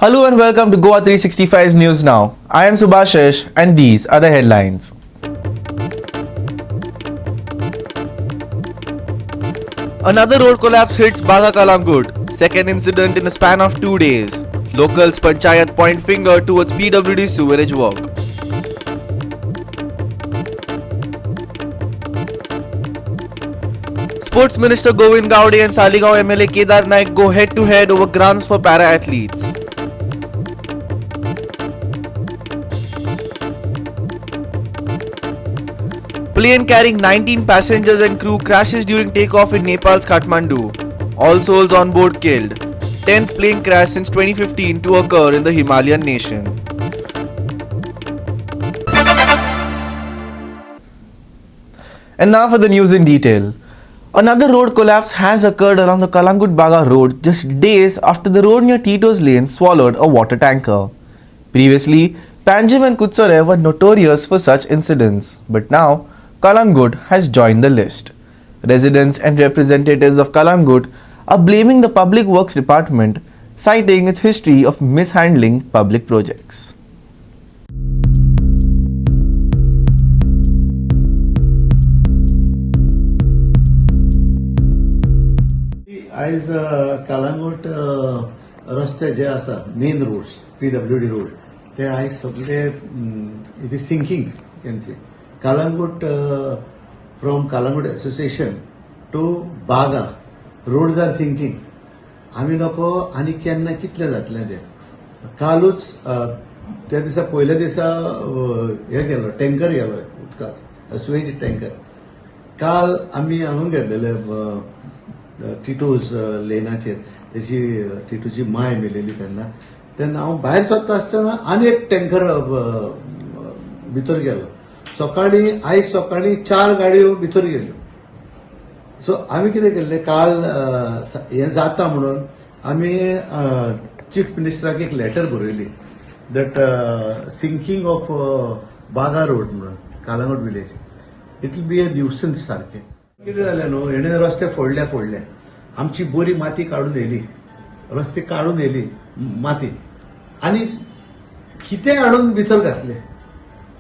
Hello and welcome to Goa 365's News Now. I am Subhashish and these are the headlines. Another road collapse hits Baga Kalangut. Second incident in a span of 2 days. Locals Panchayat point finger towards PWD sewerage work. Sports Minister Govind Gowde and Saligaon MLA Kedar Naik go head to head over grants for para-athletes. Plane carrying 19 passengers and crew crashes during takeoff in Nepal's Kathmandu. All souls on board killed. 10th plane crash since 2015 to occur in the Himalayan nation. And now for the news in detail. Another road collapse has occurred along the Kalangut-Baga road just days after the road near Tito's Lane swallowed a water tanker. Previously, Panjim and Kutsare were notorious for such incidents, but now Kalangut has joined the list. Residents and representatives of Kalangut are blaming the Public Works Department, citing its history of mishandling public projects. आज कलांगूट रस्ते जे आसा main roads PWD road ते आज सगळे it is sinking can say Calangute from Calangute association to Baga roads are sinking आम्ही नको आनी केन्ना कितले जातले ते कालूच त्या दिसा पयल्या दिसा हे गेलो टँकर गेलो उदकाक स्वेज टँकर काल आम्ही हांगा गेल्लेले टिटोज लेनाचेर त्याची टिटोची माय मेलेली तेन्ना हांव भायर सरता आसतना आनी एक टँकर भितर गेलो आयज सकाळी 4 गाडयो भितर गेल्यो सो आमी कितें केल्लें काल हें जाता म्हणून आमी चीफ मिनिस्टराक एक लेटर बरयली दॅट सिंकिंग ऑफ बागा रोड म्हणून Calangute village it will be a nuisance सारकें कितें जालें न्हू हेणें रस्ते फोडले आमची बरी माती काडून येयली रस्ते काडून येयली माती आनी कितें हाडून भितर घातले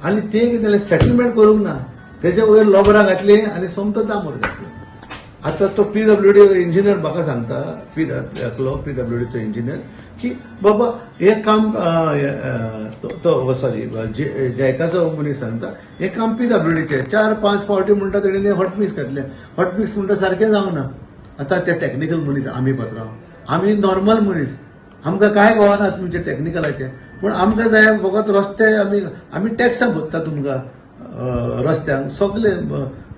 आनी ते कितें जालें सेटलमेंट करूंक ना तेजे वयर लोबरां घातली आनी सोमतो दामोर घातले आतां तो PWD इंजिनियर म्हाका सांगता PWDचो इंजिनियर की बाबा हे काम तो सॉरी जयकाचो मनीस सांगता हे काम PWDचें 4-5 फावटी म्हणटा तेणें हॉटमिक्स घातले हॉटमिक्स म्हणटा सारकें जावना आतां ते टॅक्निकल मनीस आमी पात्रांव आमी नॉर्मल मनीस आमकां कांय कळना तुमचे टॅक्निकलाचे पूण आमकां जाय फकत रस्ते आमी टॅक्सां भरता तुमकां रस्त्यांक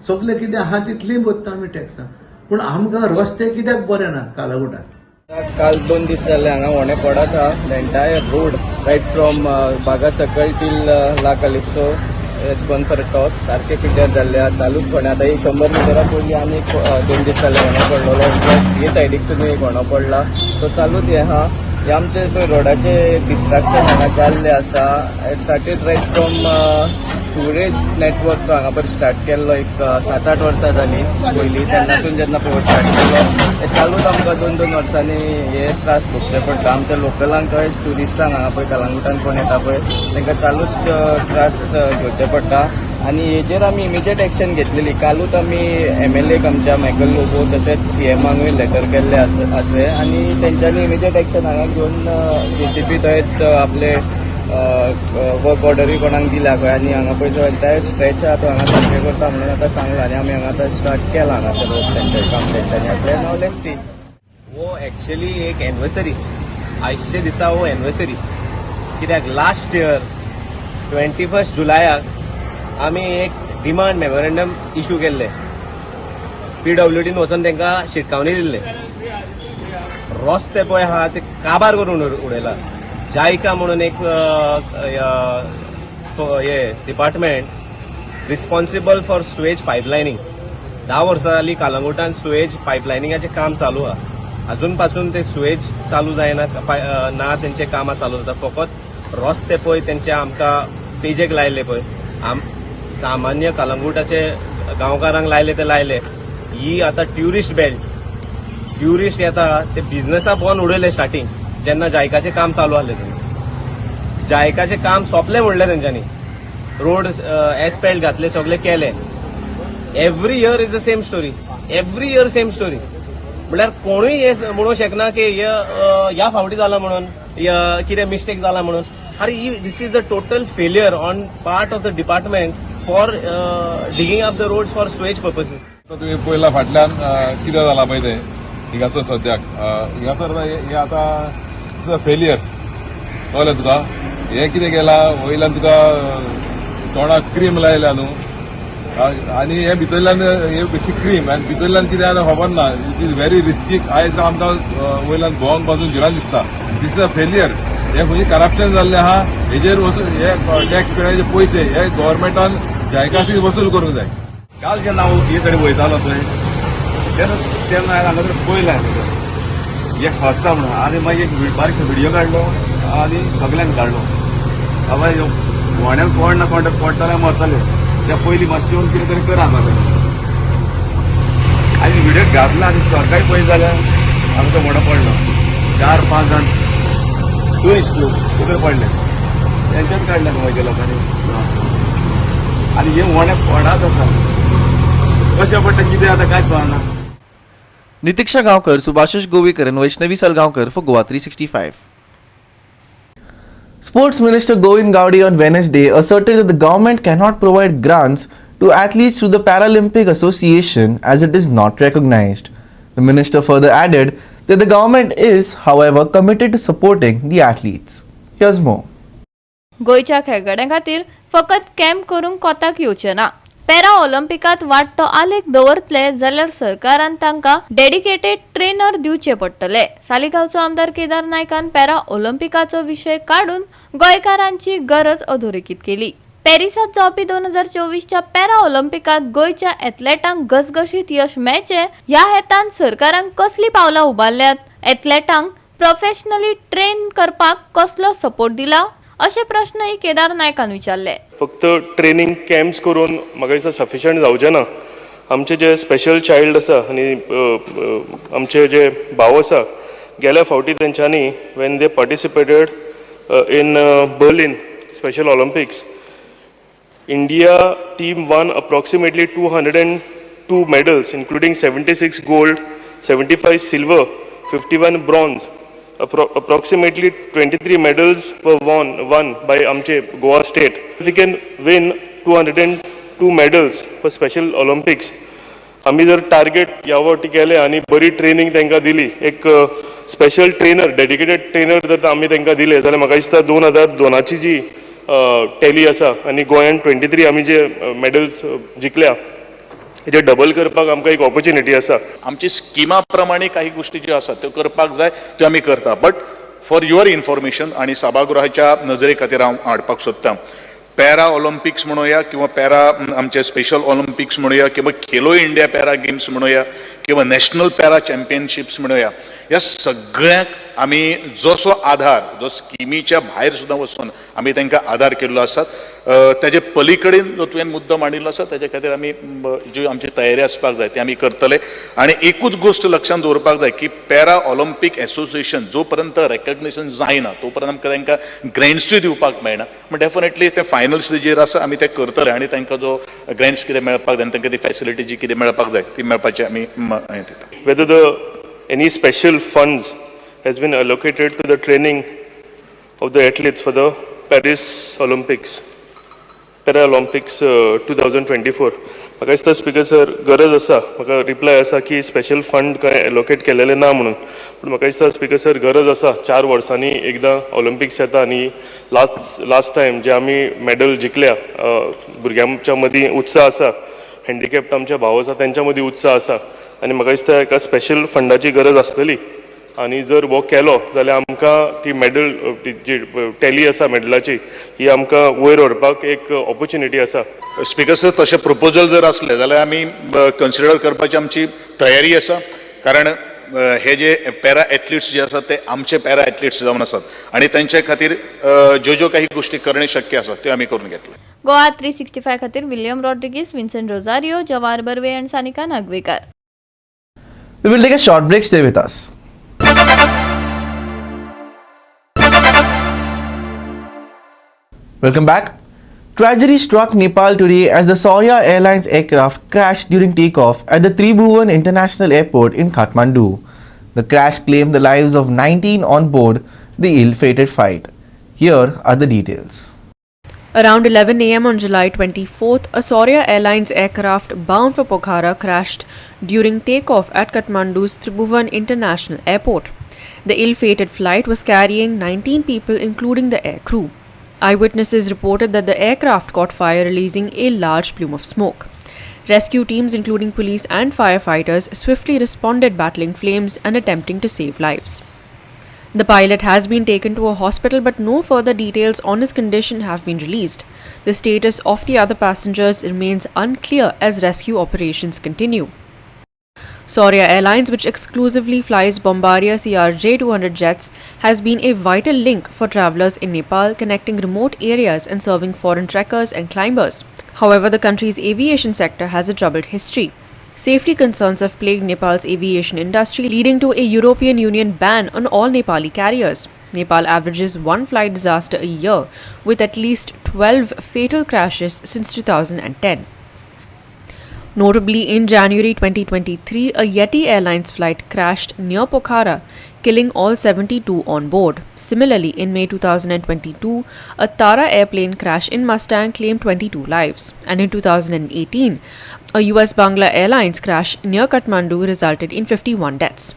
सगळे कितें आहा तितली भरता आमी टॅक्सां पूण आमकां रस्ते कित्याक बरे ना कालागुटाक काल 2 दीस जाले हांगा फोंडेपडात the entire road right from Baga सकल टील ला Calypso it's gone for toss सारखे पिड्ड्यार जाल्ले आहा चालूच फोंडे आतां 100 मिटरा पयलीं आनी 2 दीस जाले होंडो पडलेलो प्लस हे सायडीक सुद्दां एक होंडो पडला सो चालूच हे आहा हे आमचे पळय रोडाचे डिस्ट्रक्शन हांगा जाल्ले आसा started riot from Suraj network हांगा पळय स्टार्ट केल्लो एक 7-8 वर्सां जाली पयलीं तेन्नासून जेन्ना पळय स्टार्ट केलो ते चालूच आमकां 2-2 वर्सांनी हे त्रास भोगचे पडटा आमच्या लोकलांक ट्युरिस्टांक हांगा पळय कलांगुटान कोण येता पळय तांकां चालूच त्रास घेवचे पडटा आनी हेजेर आमी इमिजिएट एक्शन घेतलेली कालूच आमी MLA आमच्या मायकल लोबो तशेंच CMांकूय लेटर केल्ले आसले आनी तेंच्यांनी इमिजिएट एक्शन हांगा घेवन JCB थंयच आपले वर्क ऑर्डरी कोणाक दिल्या खंय आनी हांगा पळय जो एंटायर स्ट्रेच आहा तो हांगा सारकें करता म्हणून आतां सांगलां आनी आमी हांगा आतां स्टार्ट केलां हांगासर तेंचें काम तेंच्यांनी आपलें नाव लेट्स सी वो एक्चुअली एक एनिवर्सरी आयजचे दिसा वो एनिवर्सरी कित्याक लास्ट इयर 21 जुलायाक आमी एक डिमांड मेमोरेंडम इश्यू केल्ले PWDन वचून तांकां शिटकावणी दिल्ले रस्ते पळय आहा ते काबार करून उडयला जायका म्हणून एक हे डिपार्टमेंट रिस्पॉन्सिबल फॉर सुएज पायपलायनिंग 10 वर्सां जालीं कालांगुटान सुएज पायपलायनिंगाचें काम चालू आहा अजून पासून ते सुएज चालू जायना ना तेंचे कामां चालू जाता फकत रस्ते पळय तेंचे आमकां पेजेक लायले पळय सामान्य कालांगुटाचे गांवकारांक लायले ते लायले ही आतां ट्युरिस्ट बेल्ट ट्युरिस्ट येता ते बिझनेसा पळोवन उडयले स्टार्टिंग जेन्ना जायकाचें काम चालू आसलें तेन्ना जायकाचें काम सोंपलें म्हणलें तेंच्यांनी रोड एस्पेल्ट घातले सगळे केले every year is the same story every year same story म्हळ्यार कोणूय हे म्हणूंक शकना की ह्या फावटी जाला म्हणून कितें मिस्टेक जाला म्हणून अरे this is the total failure on part of the department for digging up the roads for sewage purposes. तुम्ही पयला फाटल्यान कितें जाला पळय तें हिंगासर सद्याक हिंगासर हे आतां फेलियर कळ्ळें तुका हे कितें केला वयल्यान तुका तोंडाक क्रीम लायल्या न्हू आनी हे भितरल्यान हे बेश्टी क्रीम आनी भितरल्यान कितें आसा खबर ना इट इज व्हेरी रिस्की आयज आमकां वयल्यान भोंवंक पासून भिरांत दिसता दिस इज अ फेलियर हे खंयचे करप्शन जाल्लें आहा हेजेर वसूल हे टॅक्स पेयराचे पयशे हे गव्हर्मेंटान जायकाशी वसूल करूंक जाय. काल जेन्ना हांव हे सायडीन वयतालो थंय तेन्ना हांगा पयलें हे खसता म्हणून आनी मागीर एक बारीकसो व्हिडियो काडलो आनी सगळ्यांक धाडलो बाबा फोंड्यान कोण ना कोण पडटले मरतले त्या पयलीं मातशें येवन कितें तरी करा म्हाका आनी व्हिडियो घातला आनी सरकाय पळयत जाल्यार आमचो मोडो पडलो 4-5 जाण ट्युरिस्ट लोक भितर पडले तेंच्याच काडल्या गोंयच्या लोकांनी आनी हे मोड्या पडात आसा कशें पडटा कितें आतां कांयच कळना. Nitiksha Gaonkar, Subhashish Govekar and Vaishnavi Salgaonkar for Goa 365. Sports Minister Govind Gowdy on Wednesday asserted that the government cannot provide grants to athletes through the Paralympic Association as it is not recognized. The minister further added that the government is, however, committed to supporting the athletes. Here's more. गोयच्या खेळगड्यां खातीर फकत camp करूंक कोताक येवचें ना. Para ऑलिंपिकात वाडटो आलेख दवरतले जाल्यार सरकारान तांकां डेडिकेटेड ट्रेनर दिवचे पडटले. सालिगांवचो आमदार केदार नायकान पॅरा ऑलिंपिकाचो विशय काडून गोंयकारांची गरज अधोरेखित केली. पॅरिसात जावपी 2024च्या पॅरा ऑलिंपिकात गोंयच्या एथलेटांक घसघशीत यश मेळचें ह्या हेतान सरकारान कसली पावलां उबारल्यात. एथलेटांक प्रोफेशनली ट्रेन करपाक कसलो सपोर्ट दिला असे प्रश्नही केदार नायकान विचारले. फक्त ट्रेनिंग कॅम्प्स करून म्हाका दिसता सफिशियंट जावचें ना. आमचे जे स्पेशल चायल्ड आसा आनी आमचे जे भाव आसा गेल्या फावटी तेंच्यांनी when they participated in Berlin special Olympics India team one approximately 202 medals including 76 gold, 75 silver, 51 bronze. Approximately 23 medals were won by Amche Goa State. If we can win 202 medals for Special Olympics, आम्ही जर target ह्या फावटी केले आणि बरी training तांकां दिली एक स्पेशल ट्रेनर डेडिकेटेड ट्रेनर जर आमी तांकां दिले जाल्यार म्हाका दिसता 2002ची जी टॅली आसा आनी गोंयान 23 आमी जे मेडल्स जिखल्या हेजे डबल करपाक आमकां एक ऑपॉर्च्युनिटी आसा. आमची स्किमा प्रमाणे काही गोष्टी ज्यो आसात त्यो करपाक जाय त्यो आमी करता. बट फॉर युअर इन्फॉर्मेशन आणि सभागृहाच्या नजरे खातीर हांव हाडपाक सोदतां पॅरा ऑलिंपिक्स म्हणूया किंवा पॅरा आमचे स्पेशल ऑलिंपिक्स म्हणूया किंवा खेलो इंडिया पॅरा गेम्स म्हणूया किंवा नॅशनल पॅरा चॅम्पियनशिप्स म्हणूया ह्या सगळ्यांक आमी जसो आधार जो स्किमीच्या भायर सुद्दां वचून आमी तांकां आधार केल्लो आसात. तेजे पलीकडेन जो तुवें मुद्दो मांडिल्लो आसा तेजे खातीर आमी जी आमची तयारी आसपाक जाय ती आमी करतले. आनी एकूच गोश्ट लक्षांत दवरपाक जाय की पॅरा ऑलिंपिक एसोसिएशन जो पर्यंत रेकग्नेशन जायना तो पर्यंत आमकां तांकां ग्रँट्सूय दिवपाक मेळना. पूण डेफिनेटली ते फायनल स्टेजीर आसा आमी ते करतले आनी तांकां जो ग्रँट्स कितें मेळपाक जाय तांकां ती फॅसिलिटी जी कितें मेळपाक जाय ती मेळपाची आमी हें दिता. Whether any special funds has been allocated to the training of the athletes for the Paris Olympics, Paralympics 2024. म्हाका दिसता स्पीकर सर गरज आसा म्हाका रिप्लाय आसा की स्पेशल फंड काय एलोकेट केलेले ना म्हणून. पूण म्हाका दिसता स्पीकर सर गरज आसा 4 वर्सांनी एकदां ऑलिंपिक्स येता आनी लास्ट टायम जे आमी मेडल जिखल्या भुरग्यांच्या मदीं उत्साह आसा हँडिकॅप्ड आमचे भाव आसा तेंच्या मदीं उत्साह आसा आनी म्हाका दिसता एका स्पेशल फंडाची गरज आसतली. आनी जर हो केलो जाल्यार आमकां ती मेडल जी टॅली आसा मेडलाची ही आमकां वयर व्हरपाक एक ऑपॉर्च्युनिटी आसा. स्पीकर सर तशें प्रपोजल जर असले जाल्यार आमी कन्सिडर करपाची आमची तयारी आसा. कारण हे जे पॅरा एथलीट्स जे आसात ते आमचे पॅरा एथलीट्स जावन आसात आनी तांचे खातीर ज्यो काही गोष्टी करणे शक्य आसात त्यो आमी करून घेतले. गोवा 365 खातीर William Rodrigues, Vincent Rosario, Jawahar Barve आणि Sanika Nagwekar. We will take a short break. Stay with us. Welcome back. Tragedy struck Nepal today as the Saurya Airlines aircraft crashed during takeoff at the Tribhuvan International Airport in Kathmandu. The crash claimed the lives of 19 on board the ill-fated flight. Here are the details. Around 11 am on July 24th, a Saurya Airlines aircraft bound for Pokhara crashed during takeoff at Kathmandu's Tribhuvan International Airport. The ill-fated flight was carrying 19 people including the air crew. Eyewitnesses reported that the aircraft caught fire, releasing a large plume of smoke. Rescue teams including police and firefighters swiftly responded, battling flames and attempting to save lives. The pilot has been taken to a hospital, but no further details on his condition have been released. The status of the other passengers remains unclear as rescue operations continue. Saurya Airlines, which exclusively flies Bombardier CRJ-200 jets, has been a vital link for travellers in Nepal, connecting remote areas and serving foreign trekkers and climbers. However, the country's aviation sector has a troubled history. Safety concerns have plagued Nepal's aviation industry, leading to a European Union ban on all Nepali carriers. Nepal averages one flight disaster a year, with at least 12 fatal crashes since 2010. Notably, in January 2023, a Yeti Airlines flight crashed near Pokhara, killing all 72 on board. Similarly, in May 2022, a Tara airplane crash in Mustang claimed 22 lives. And in 2018, a US Bangla Airlines crash near Kathmandu resulted in 51 deaths.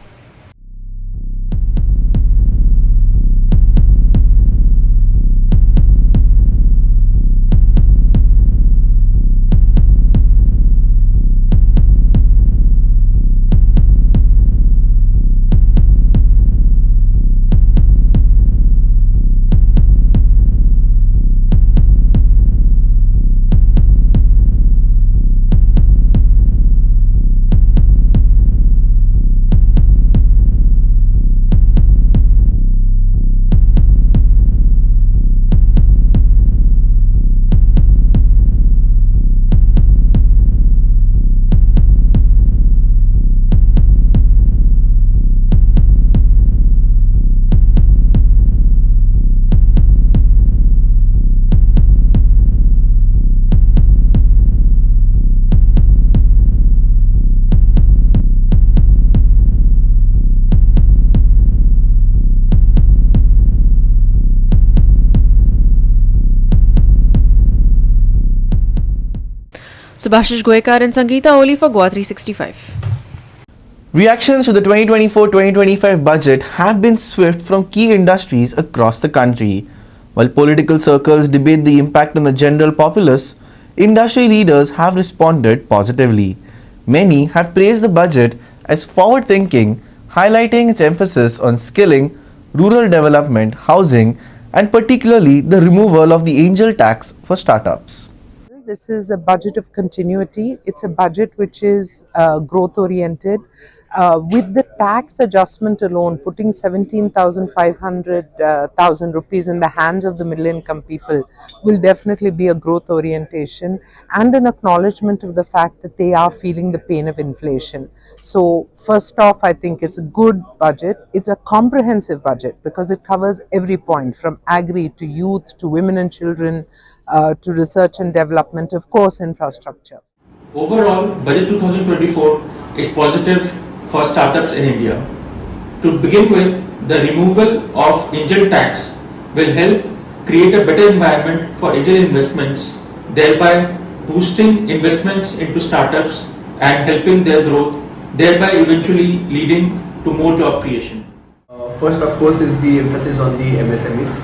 Subhashish Goekar and Sangeeta Oli for Goa 365. Reactions to the 2024-2025 budget have been swift from key industries across the country. While political circles debate the impact on the general populace, industry leaders have responded positively. Many have praised the budget as forward-thinking, highlighting its emphasis on skilling, rural development, housing, and particularly the removal of the angel tax for startups. This is a budget of continuity. It's a budget which is growth oriented. With the tax adjustment alone, putting 17,500 rupees in the hands of the middle income people will definitely be a growth orientation and an acknowledgement of the fact that they are feeling the pain of inflation. So first off, I think it's a good budget. It's a comprehensive budget because it covers every point from agri to youth to women and children to research and development, of course, infrastructure. Overall, Budget 2024 is positive for startups in India. To begin with, the removal of angel tax will help create a better environment for angel investments, thereby boosting investments into startups and helping their growth, thereby eventually leading to more job creation. First, of course, is the emphasis on the MSMEs.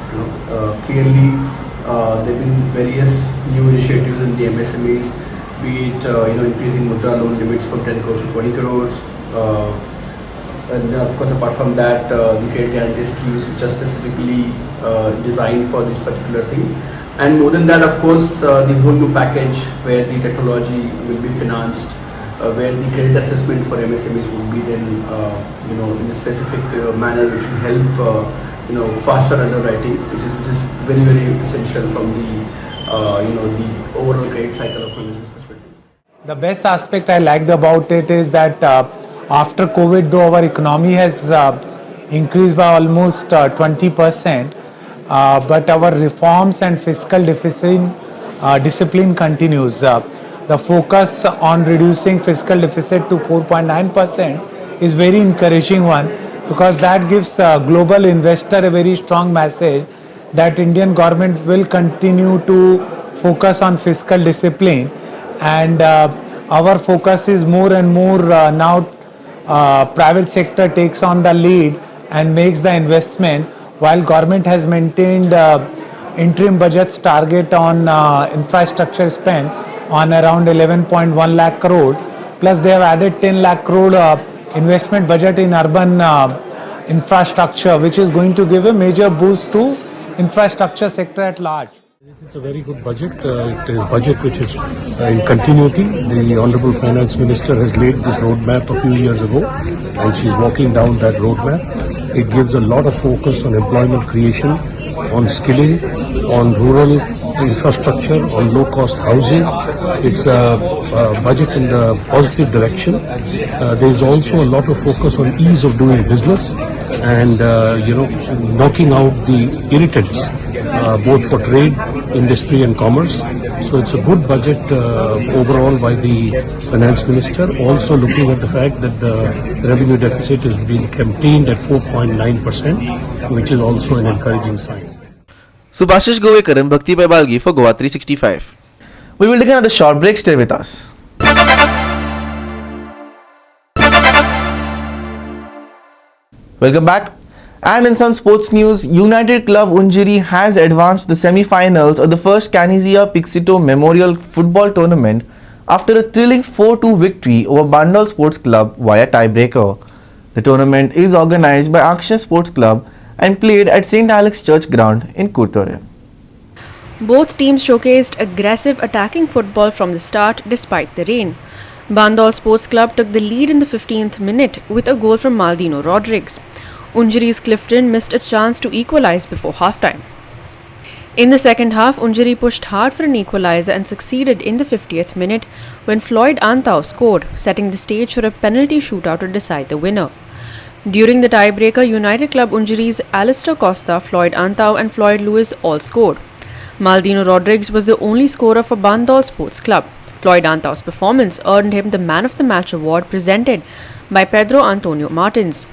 Clearly, there have been various new initiatives in the MSMEs, be it increasing Mudra loan limits from 10 crores to 20 crores. And of course, apart from that, the trade guarantee schemes which are specifically designed for this particular thing. And more than that, of course, the whole new package where the technology will be financed, where the credit assessment for MSMEs would be then, in a specific manner which will help, faster underwriting, which is very, very essential from the, the overall credit cycle of MSMEs perspective. The best aspect I liked about it is that after COVID, though our economy has increased by almost 20%, but our reforms and fiscal discipline continues. The focus on reducing fiscal deficit to 4.9% is very encouraging one, because that gives global investor a very strong message that Indian government will continue to focus on fiscal discipline, and our focus is more and more now private sector takes on the lead and makes the investment, while government has maintained interim budget's target on infrastructure spend on around 11.1 lakh crore, plus they have added 10 lakh crore investment budget in urban infrastructure, which is going to give a major boost to infrastructure sector at large. It's a very good budget. It is a budget which is in continuity. The Honorable Finance Minister has laid this roadmap a few years ago, and she's walking down that roadmap. It gives a lot of focus on employment creation, on skilling, on rural infrastructure, on low-cost housing. It's a budget in the positive direction. There is also a lot of focus on ease of doing business and knocking out the irritants, both for trade, industry and commerce. So it's a good budget overall by the Finance Minister, also looking at the fact that the revenue deficit is being contained at 4.9%, which is also an encouraging sign. Subhashish Govekar and Bhakti Balgi for Goa 365. We will take another short break. Stay with us. Welcome back. And in some sports news, United Club Unjiri has advanced the semi-finals of the first Canizia Pixito Memorial Football Tournament after a thrilling 4-2 victory over Bandol Sports Club via tiebreaker. The tournament is organized by Akshay Sports Club and played at St. Alex Church Ground in Kurtore. Both teams showcased aggressive attacking football from the start despite the rain. Bandol Sports Club took the lead in the 15th minute with a goal from Maldino Rodrigues. Unjiri's Clifton missed a chance to equalise before half-time. In the second half, Unjiri pushed hard for an equaliser and succeeded in the 50th minute when Floyd Antau scored, setting the stage for a penalty shootout to decide the winner. During the tiebreaker, United Club Unjiri's Alistair Costa, Floyd Antau and Floyd Lewis all scored. Maldino Rodrigues was the only scorer for Bandol Sports Club. Floyd Antau's performance earned him the Man of the Match award presented by Pedro Antonio Martins.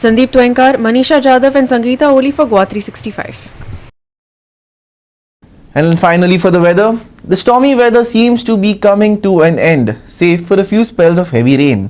Sandeep Twankar, Manisha Jadhav and Sangeeta Oli for Goa 365. And finally for the weather, the stormy weather seems to be coming to an end, save for a few spells of heavy rain.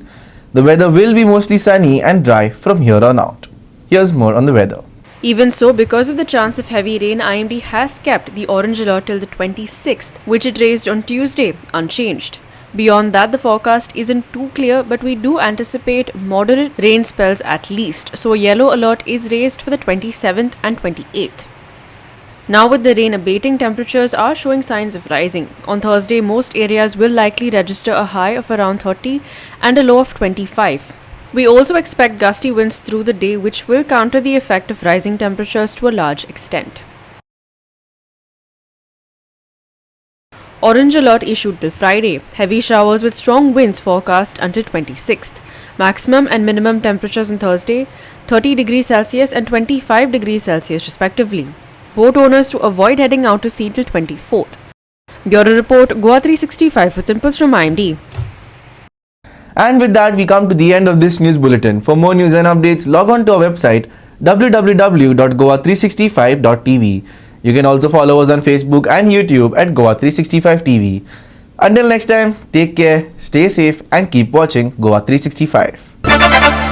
The weather will be mostly sunny and dry from here on out. Here's more on the weather. Even so, because of the chance of heavy rain, IMD has kept the orange alert till the 26th, which it raised on Tuesday, unchanged. Beyond that, the forecast isn't too clear, but we do anticipate moderate rain spells at least, so a yellow alert is raised for the 27th and 28th. Now with the rain abating, temperatures are showing signs of rising. On Thursday, most areas will likely register a high of around 30 and a low of 25. We also expect gusty winds through the day, which will counter the effect of rising temperatures to a large extent. Orange alert issued till Friday. Heavy showers with strong winds forecast until 26th. Maximum and minimum temperatures on Thursday, 30 degrees Celsius and 25 degrees Celsius respectively. Boat owners to avoid heading out to sea till 24th. Bureau Report, Goa 365 with inputs from IMD. And with that, we come to the end of this news bulletin. For more news and updates, log on to our website www.goa365.tv. You can also follow us on Facebook and YouTube at Goa365TV. Until next time, take care, stay safe and keep watching Goa 365.